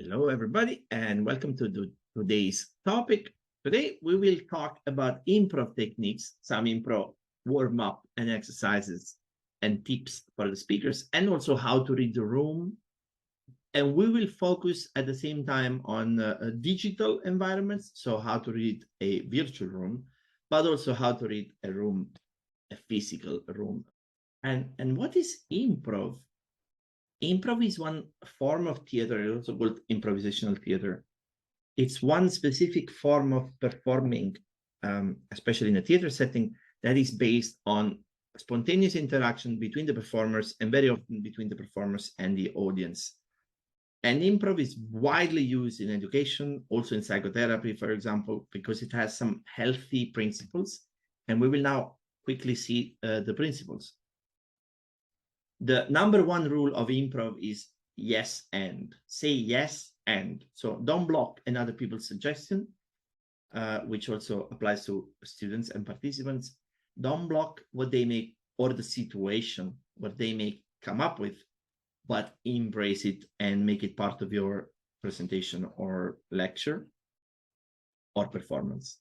Hello, everybody, and welcome to today's topic. Today, we will talk about improv techniques, some improv warm-up and exercises and tips for the speakers, and also how to read the room. And we will focus at the same time on digital environments, so how to read a virtual room, but also how to read a room, a physical room. And what is improv? Improv is one form of theater, also called improvisational theater. It's one specific form of performing, especially in a theater setting, that is based on spontaneous interaction between the performers and very often between the performers and the audience. And improv is widely used in education, also in psychotherapy, for example, because it has some healthy principles. And we will now quickly see the principles. The number one rule of improv is yes and. Say yes and. So don't block another people's suggestion, which also applies to students and participants. Don't block what they make or the situation, what they may come up with, but embrace it and make it part of your presentation or lecture or performance.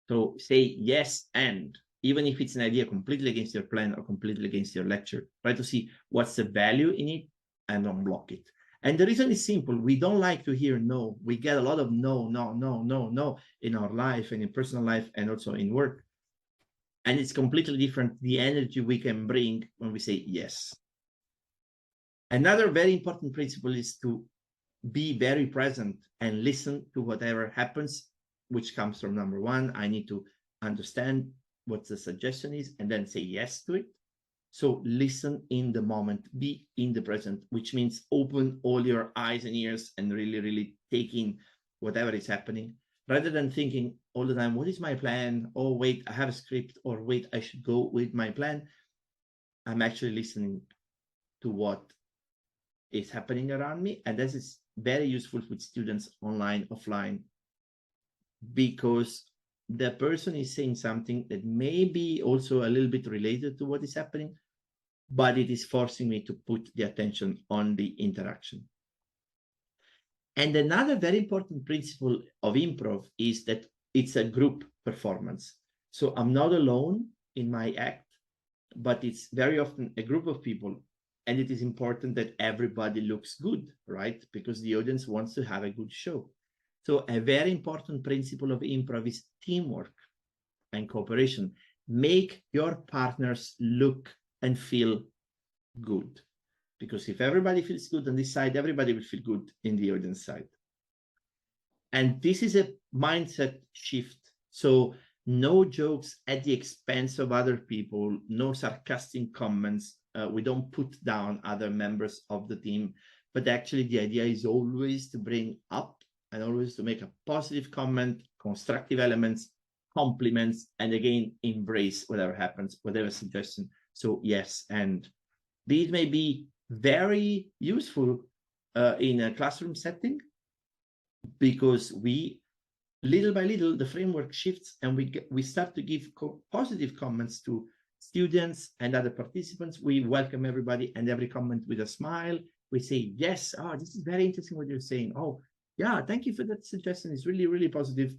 So say yes and. Even if it's an idea completely against your plan or completely against your lecture, try to see what's the value in it and don't block it. And the reason is simple. We don't like to hear no. We get a lot of no in our life and in personal life and also in work. And it's completely different, the energy we can bring when we say yes. Another very important principle is to be very present and listen to whatever happens, which comes from number one. I need to understand what the suggestion is and then say yes to it. So listen in the moment, be in the present, which means open all your eyes and ears and really take in whatever is happening, rather than thinking all the time, what is my plan? Oh, wait, I have a script, or wait, I should go with my plan. I'm actually listening to what is happening around me. And this is very useful with students online, offline, because the person is saying something that may be also a little bit related to what is happening, but it is forcing me to put the attention on the interaction. And another very important principle of improv is that it's a group performance. So I'm not alone in my act, but it's very often a group of people. And it is important that everybody looks good, right? Because the audience wants to have a good show. So a very important principle of improv is teamwork and cooperation. Make your partners look and feel good. Because if everybody feels good on this side, everybody will feel good in the audience side. And this is a mindset shift. So no jokes at the expense of other people, no sarcastic comments. We don't put down other members of the team, but actually the idea is always to bring up and always to make a positive comment, constructive elements, compliments, and again, embrace whatever happens, whatever suggestion. So yes, and these may be very useful in a classroom setting, because we, little by little, the framework shifts and we start to give positive comments to students and other participants. We welcome everybody and every comment with a smile. We say, yes, oh, this is very interesting what you're saying. Oh, yeah, thank you for that suggestion. It's really positive.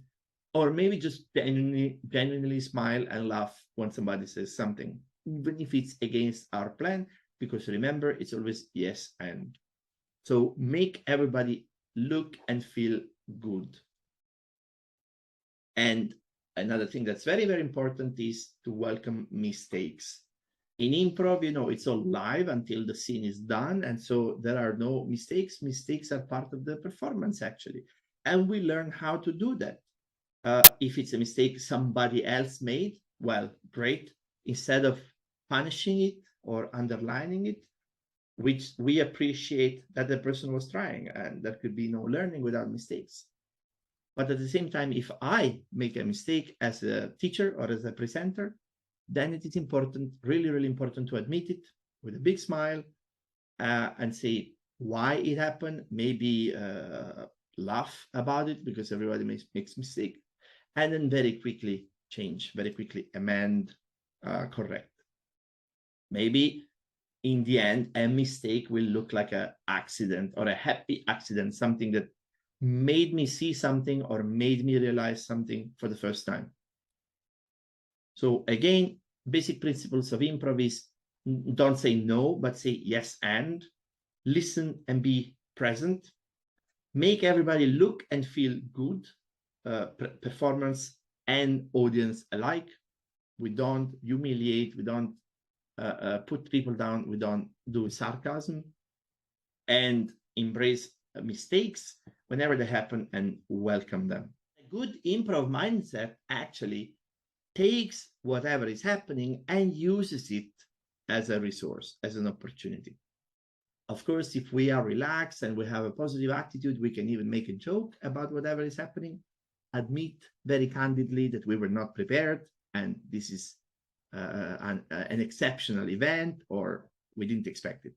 Or maybe just genuinely smile and laugh when somebody says something, even if it's against our plan, because remember, it's always yes and. So make everybody look and feel good. And another thing that's very important is to welcome mistakes. In improv, it's all live until the scene is done. And so there are no mistakes. Mistakes are part of the performance, actually. And we learn how to do that. If it's a mistake somebody else made, well, great. Instead of punishing it or underlining it, which we appreciate that the person was trying, and there could be no learning without mistakes. But at the same time, if I make a mistake as a teacher or as a presenter, then it is important, really important, to admit it with a big smile and say why it happened, maybe laugh about it because everybody makes mistake, and then very quickly change, very quickly amend, correct. Maybe in the end, a mistake will look like an accident or a happy accident, something that made me see something or made me realize something for the first time. So again, basic principles of improv is don't say no, but say yes and listen and be present. Make everybody look and feel good, performance and audience alike. We don't humiliate, we don't put people down, we don't do sarcasm, and embrace mistakes whenever they happen and welcome them. A good improv mindset actually takes whatever is happening and uses it as a resource, as an opportunity. Of course, if we are relaxed and we have a positive attitude, we can even make a joke about whatever is happening, admit very candidly that we were not prepared and this is an exceptional event or we didn't expect it.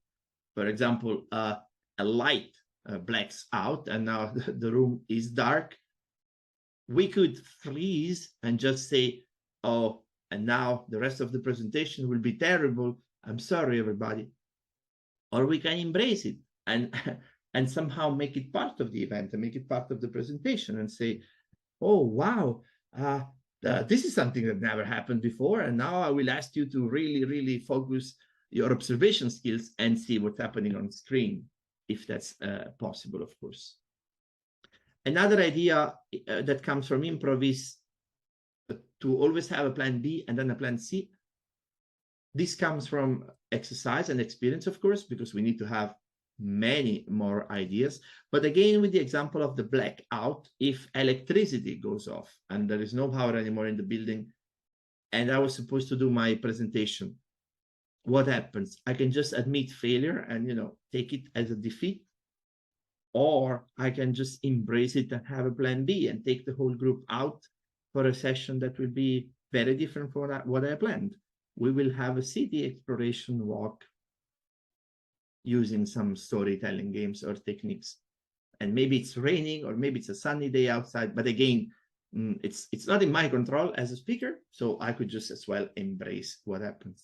For example, a light blacks out and now the room is dark. We could freeze and just say, oh, and now the rest of the presentation will be terrible. I'm sorry, everybody. Or we can embrace it and and somehow make it part of the event and make it part of the presentation and say, oh, wow, this is something that never happened before. And now I will ask you to really, really focus your observation skills and see what's happening on screen, if that's possible, of course. Another idea that comes from improv is to always have a plan B and then a plan C. This comes from exercise and experience, of course, because we need to have many more ideas. But again, with the example of the blackout, if electricity goes off and there is no power anymore in the building, and I was supposed to do my presentation, what happens? I can just admit failure and, take it as a defeat, or I can just embrace it and have a plan B and take the whole group out for a session that will be very different from what I planned. We will have a city exploration walk using some storytelling games or techniques. And maybe it's raining or maybe it's a sunny day outside. But again, it's not in my control as a speaker. So I could just as well embrace what happens.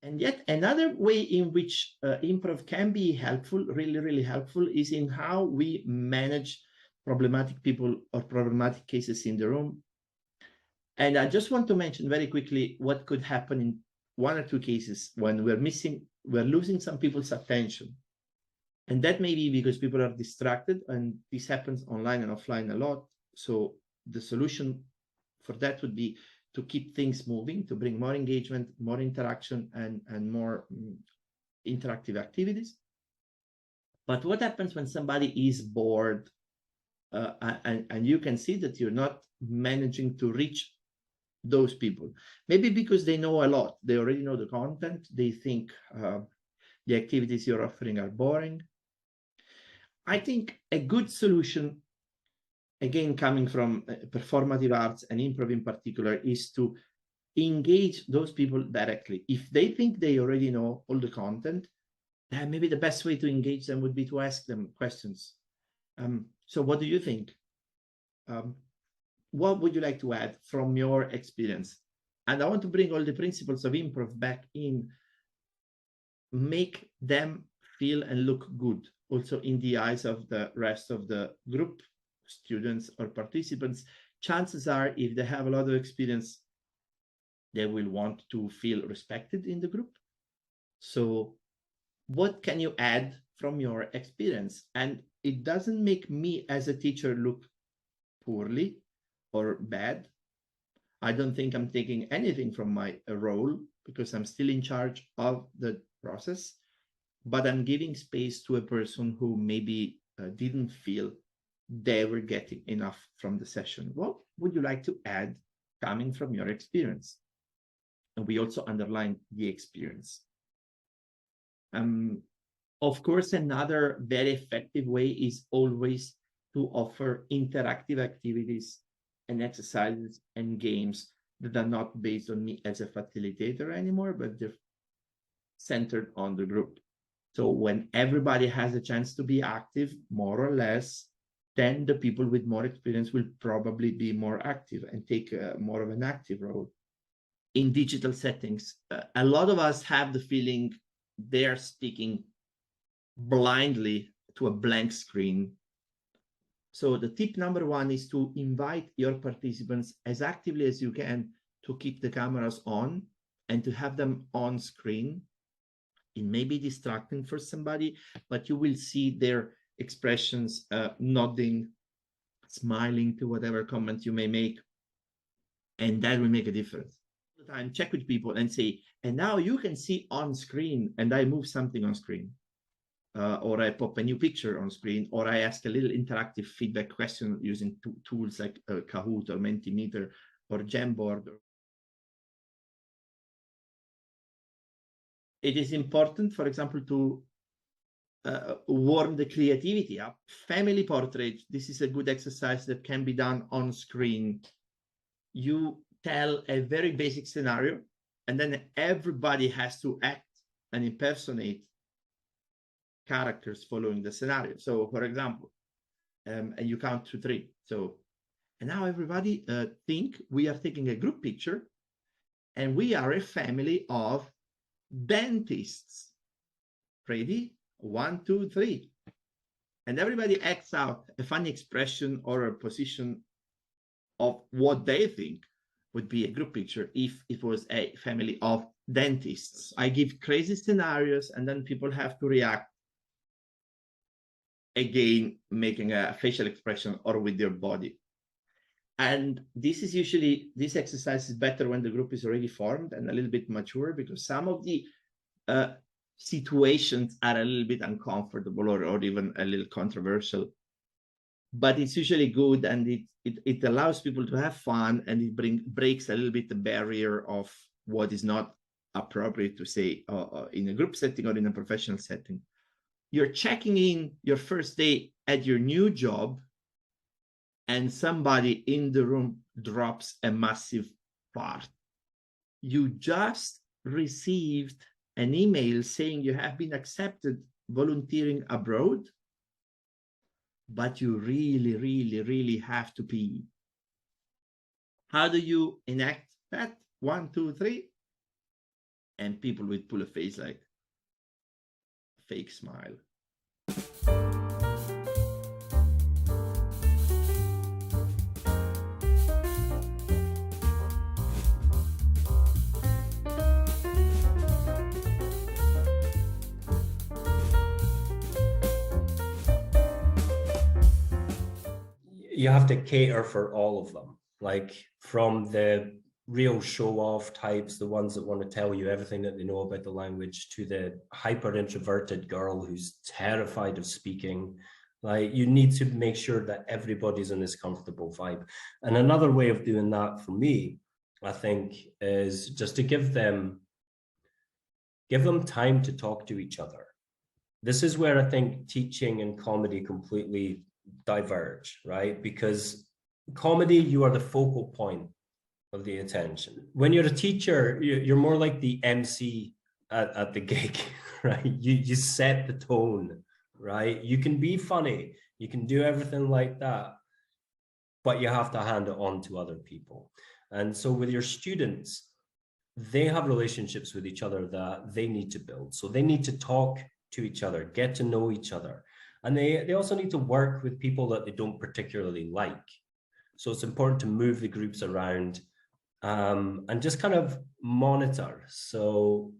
And yet another way in which improv can be helpful, really, really helpful, is in how we manage problematic people or problematic cases in the room. And I just want to mention very quickly what could happen in one or two cases when we're losing some people's attention. And that may be because people are distracted, and this happens online and offline a lot. So the solution for that would be to keep things moving, to bring more engagement, more interaction, and more interactive activities. But what happens when somebody is bored and you can see that you're not managing to reach those people? Maybe because they know a lot, they already know the content, they think the activities you're offering are boring. I think a good solution, again, coming from performative arts and improv in particular, is to engage those people directly. If they think they already know all the content, then maybe the best way to engage them would be to ask them questions. So what do you think? What would you like to add from your experience? And I want to bring all the principles of improv back in. Make them feel and look good, also in the eyes of the rest of the group, students or participants. Chances are, if they have a lot of experience, they will want to feel respected in the group. So what can you add from your experience? And it doesn't make me as a teacher look poorly or bad. I don't think I'm taking anything from my role because I'm still in charge of the process, but I'm giving space to a person who maybe didn't feel they were getting enough from the session. What would you like to add coming from your experience? And we also underline the experience. Of course, another very effective way is always to offer interactive activities and exercises and games that are not based on me as a facilitator anymore, but they're centered on the group. So when everybody has a chance to be active, more or less, then the people with more experience will probably be more active and take more of an active role. In digital settings, a lot of us have the feeling they're speaking blindly to a blank screen. So the tip number one is to invite your participants as actively as you can to keep the cameras on and to have them on screen. It may be distracting for somebody, but you will see their expressions, nodding, smiling to whatever comment you may make, and that will make a difference. All the time, check with people and say, and now you can see on screen, and I move something on screen. Or I pop a new picture on screen, or I ask a little interactive feedback question using tools like Kahoot or Mentimeter or Jamboard. It is important, for example, to warm the creativity up. Family portrait, this is a good exercise that can be done on screen. You tell a very basic scenario, and then everybody has to act and impersonate characters following the scenario. So, for example, and you count to 3. So, and now everybody think we are taking a group picture, and we are a family of dentists. Ready? 1, 2, 3. And everybody acts out a funny expression or a position of what they think would be a group picture if it was a family of dentists. I give crazy scenarios, and then people have to react, again, making a facial expression or with their body. And this exercise is better when the group is already formed and a little bit mature, because some of the situations are a little bit uncomfortable or even a little controversial. But it's usually good, and it allows people to have fun, and it breaks a little bit the barrier of what is not appropriate to say in a group setting or in a professional setting. You're checking in your first day at your new job, and somebody in the room drops a massive fart. You just received an email saying you have been accepted volunteering abroad, but you really, really, really have to pee. How do you enact that? 1, 2, 3. And people would pull a face like a fake smile. You have to cater for all of them, like from the real show-off types, the ones that want to tell you everything that they know about the language, to the hyper-introverted girl who's terrified of speaking. Like, you need to make sure that everybody's in this comfortable vibe. And another way of doing that for me, I think, is just to give them time to talk to each other. This is where I think teaching and comedy completely diverge, right? Because comedy, you are the focal point of the attention. When you're a teacher, you're more like the MC at the gig, right? You set the tone, right? You can be funny, you can do everything like that, but you have to hand it on to other people. And so with your students, they have relationships with each other that they need to build. So they need to talk to each other, get to know each other. And they also need to work with people that they don't particularly like. So it's important to move the groups around and just kind of monitor. So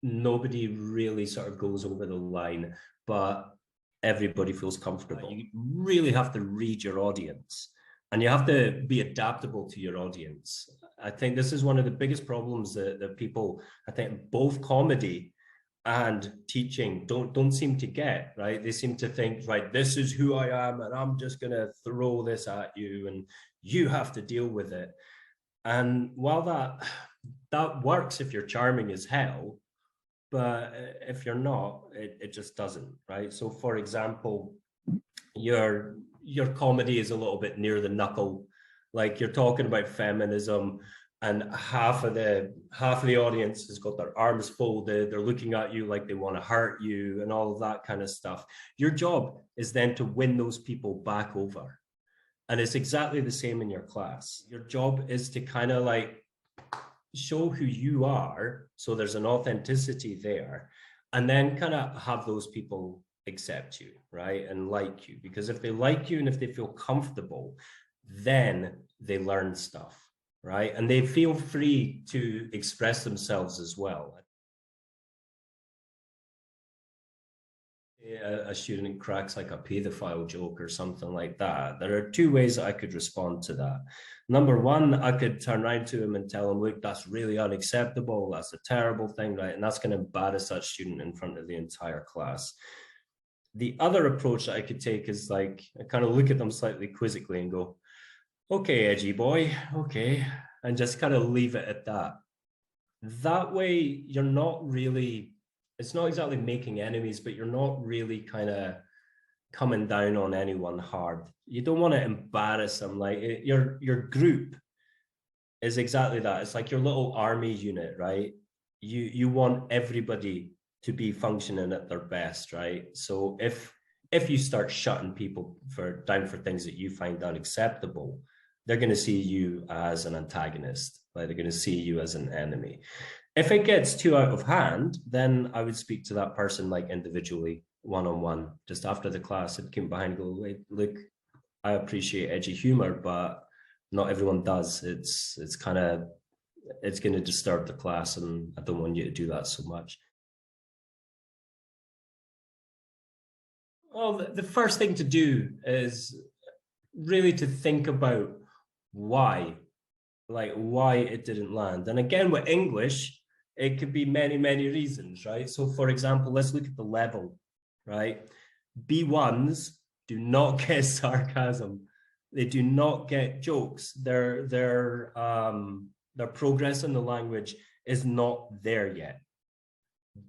nobody really sort of goes over the line, but everybody feels comfortable. You really have to read your audience, and you have to be adaptable to your audience. I think this is one of the biggest problems that people, I think both comedy and teaching don't seem to get, right? They seem to think, right, this is who I am, and I'm just going to throw this at you, and you have to deal with it. And while that works if you're charming as hell, but if you're not, it just doesn't, right? So for example, your comedy is a little bit near the knuckle, like you're talking about feminism, and half of the audience has got their arms folded, they're looking at you like they want to hurt you and all of that kind of stuff. Your job is then to win those people back over. And it's exactly the same in your class. Your job is to kind of like show who you are, so there's an authenticity there, and then kind of have those people accept you, right? And like you, because if they like you and if they feel comfortable, then they learn stuff, right? And they feel free to express themselves as well. A student cracks like a pedophile joke or something like that, there are two ways I could respond to that. Number one, I could turn around to him and tell him, look, that's really unacceptable, that's a terrible thing, right? And that's going to embarrass that student in front of the entire class. The other approach that I could take is like, I kind of look at them slightly quizzically and go, okay, edgy boy, okay, and just kind of leave it at that. That way, you're not really, it's not exactly making enemies, but you're not really kind of coming down on anyone hard. You don't want to embarrass them. Like your group is exactly that. It's like your little army unit, right? You want everybody to be functioning at their best, right? So if you start shutting people down for things that you find unacceptable, they're going to see you as an antagonist. Like they're going to see you as an enemy. If it gets too out of hand, then I would speak to that person like individually, one-on-one, just after the class. I'd come behind and go, wait, look, I appreciate edgy humor, but not everyone does. It's going to disturb the class, and I don't want you to do that so much. Well, the first thing to do is really to think about why it didn't land. And again, with English, it could be many, many reasons, right? So for example, let's look at the level, right? B1s do not get sarcasm. They do not get jokes. Their progress in the language is not there yet.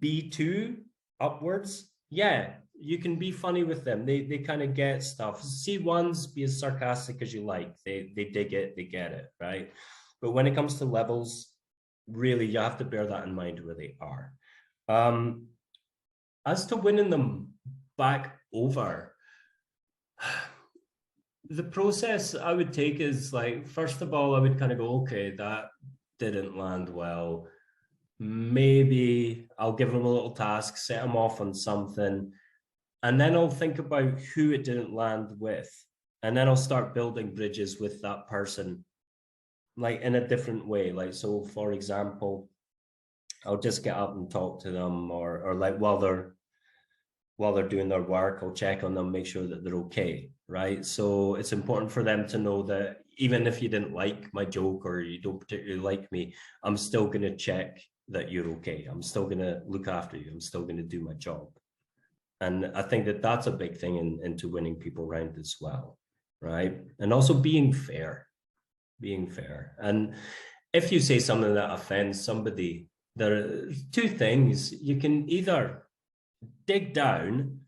B2 upwards, yeah, you can be funny with them. They kind of get stuff. C1s, be as sarcastic as you like. They dig it, they get it, right? But when it comes to levels, really, you have to bear that in mind where they are. As to winning them back over, the process I would take is like, first of all, I would kind of go, okay, that didn't land well. Maybe I'll give them a little task, set them off on something, and then I'll think about who it didn't land with. And then I'll start building bridges with that person, like in a different way. Like, so for example, I'll just get up and talk to them, or like while they're doing their work, I'll check on them, make sure that they're okay, right? So it's important for them to know that even if you didn't like my joke or you don't particularly like me, I'm still going to check that you're okay. I'm still going to look after you. I'm still going to do my job. And I think that that's a big thing into winning people around as well, right? And also being fair. And if you say something that offends somebody, there are two things. You can either dig down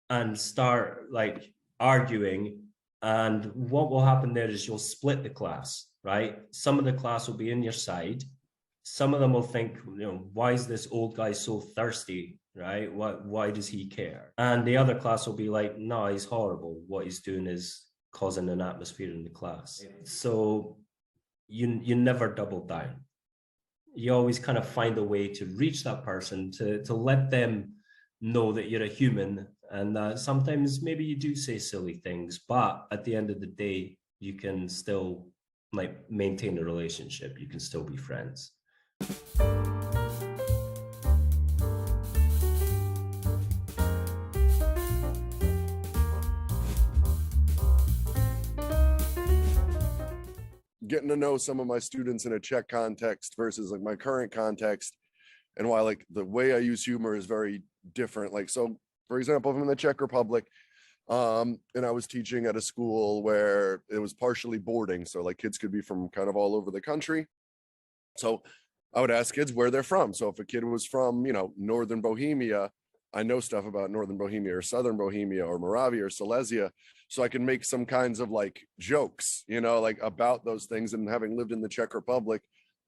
and start like arguing, and what will happen there is you'll split the class, right? Some of the class will be in your side. Some of them will think, why is this old guy so thirsty, right? Why does he care? And the other class will be like, no, he's horrible. What he's doing is causing an atmosphere in the class. So you never double down. You always kind of find a way to reach that person, to let them know that you're a human, and sometimes maybe you do say silly things, but at the end of the day, you can still like maintain a relationship. You can still be friends. Getting to know some of my students in a Czech context versus like my current context, and why like the way I use humor is very different. Like, so for example, if I'm in the Czech Republic, and I was teaching at a school where it was partially boarding, so like kids could be from kind of all over the country. So I would ask kids where they're from. So if a kid was from, Northern Bohemia, I know stuff about Northern Bohemia or Southern Bohemia or Moravia or Silesia. So I can make some kinds of like jokes, like about those things. And having lived in the Czech Republic,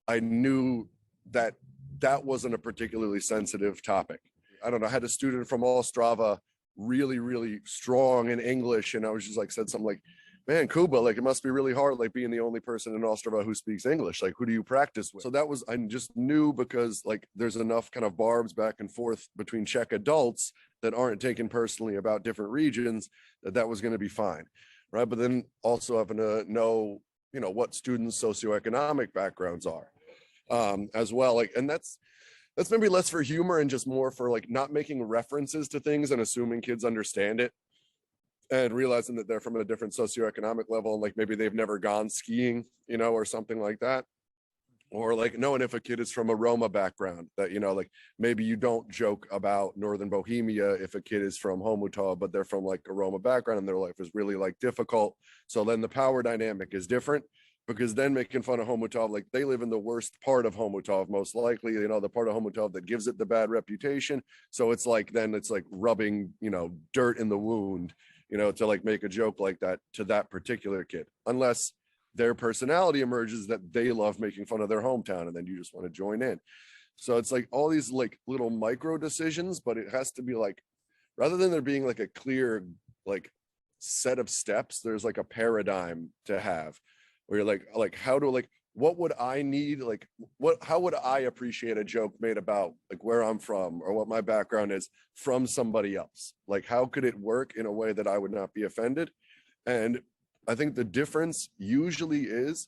I knew that that wasn't a particularly sensitive topic. I don't know, I had a student from Ostrava, really, really strong in English. And I was just like, said something like, man, Cuba, like it must be really hard, like being the only person in Ostrava who speaks English. Like, who do you practice with? So that was, I just knew, because like there's enough kind of barbs back and forth between Czech adults that aren't taken personally about different regions, that was going to be fine. Right. But then also having to know, what students' socioeconomic backgrounds are as well. Like, and that's maybe less for humor and just more for like not making references to things and assuming kids understand it, and realizing that they're from a different socioeconomic level, and like maybe they've never gone skiing, or something like that. Or like knowing if a kid is from a Roma background, that, like maybe you don't joke about Northern Bohemia if a kid is from Homutov, but they're from like a Roma background and their life is really like difficult. So then the power dynamic is different, because then making fun of Homutov, like they live in the worst part of Homutov, most likely, the part of Homutov that gives it the bad reputation. So it's like, then it's like rubbing, dirt in the wound, to like make a joke like that to that particular kid, unless their personality emerges that they love making fun of their hometown, and then you just want to join in. So it's like all these like little micro decisions, but it has to be like, rather than there being like a clear like set of steps, there's like a paradigm to have, where you're like how to, like, what would I need, like how would I appreciate a joke made about like where I'm from or what my background is from somebody else? Like, how could it work in a way that I would not be offended? And I think the difference usually is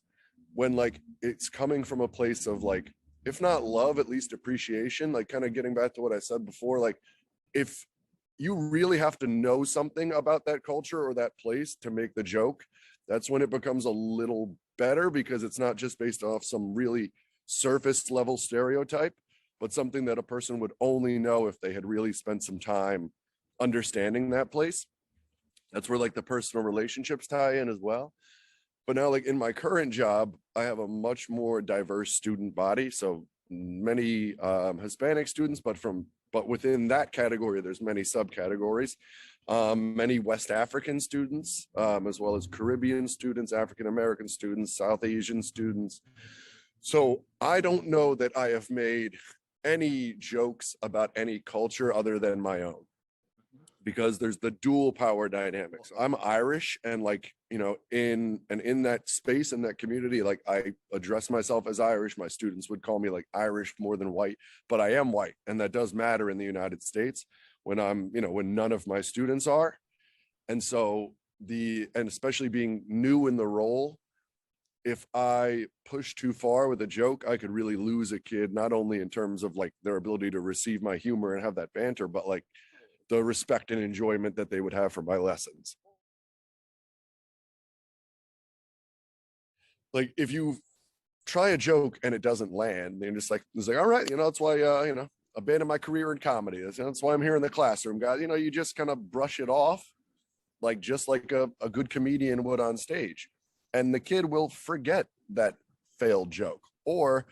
when like it's coming from a place of like, if not love, at least appreciation. Like, kind of getting back to what I said before, like if you really have to know something about that culture or that place to make the joke, that's when it becomes a little better, because it's not just based off some really surface level stereotype, but something that a person would only know if they had really spent some time understanding that place. That's where like the personal relationships tie in as well. But now, like in my current job, I have a much more diverse student body. So many Hispanic students, but within that category, there's many subcategories. Many West African students, as well as Caribbean students, African American students, South Asian students. So I don't know that I have made any jokes about any culture other than my own, because there's the dual power dynamics. I'm Irish, and like, in that space, in that community, like I address myself as Irish. My students would call me like Irish more than white, but I am white. And that does matter in the United States when I'm, when none of my students are. And so and especially being new in the role, if I push too far with a joke, I could really lose a kid, not only in terms of like their ability to receive my humor and have that banter, but like the respect and enjoyment that they would have for my lessons. Like if you try a joke and it doesn't land, then it's like, all right, that's why, abandon my career in comedy. That's why I'm here in the classroom, guys. You just kind of brush it off, like just like a good comedian would on stage. And the kid will forget that failed joke, or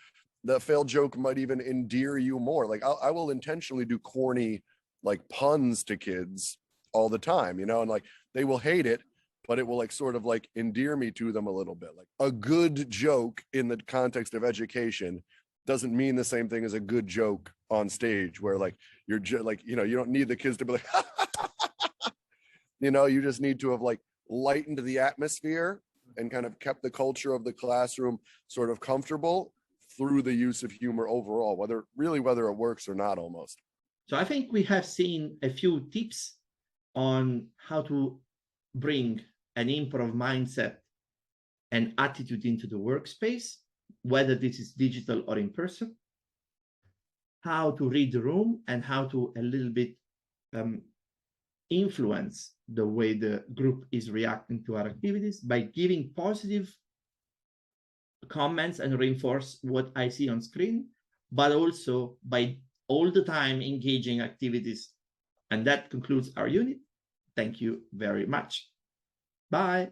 the failed joke might even endear you more. Like I will intentionally do corny like puns to kids all the time, and like they will hate it, but it will like sort of like endear me to them a little bit. Like a good joke in the context of education doesn't mean the same thing as a good joke on stage, where like you're like, you don't need the kids to be like, you just need to have like lightened the atmosphere and kind of kept the culture of the classroom sort of comfortable through the use of humor overall, whether it works or not, almost. So I think we have seen a few tips on how to bring an improv mindset and attitude into the workspace, whether this is digital or in person, how to read the room, and how to a little bit influence the way the group is reacting to our activities by giving positive comments and reinforce what I see on screen, but also by all the time engaging activities. And that concludes our unit. Thank you very much. Bye.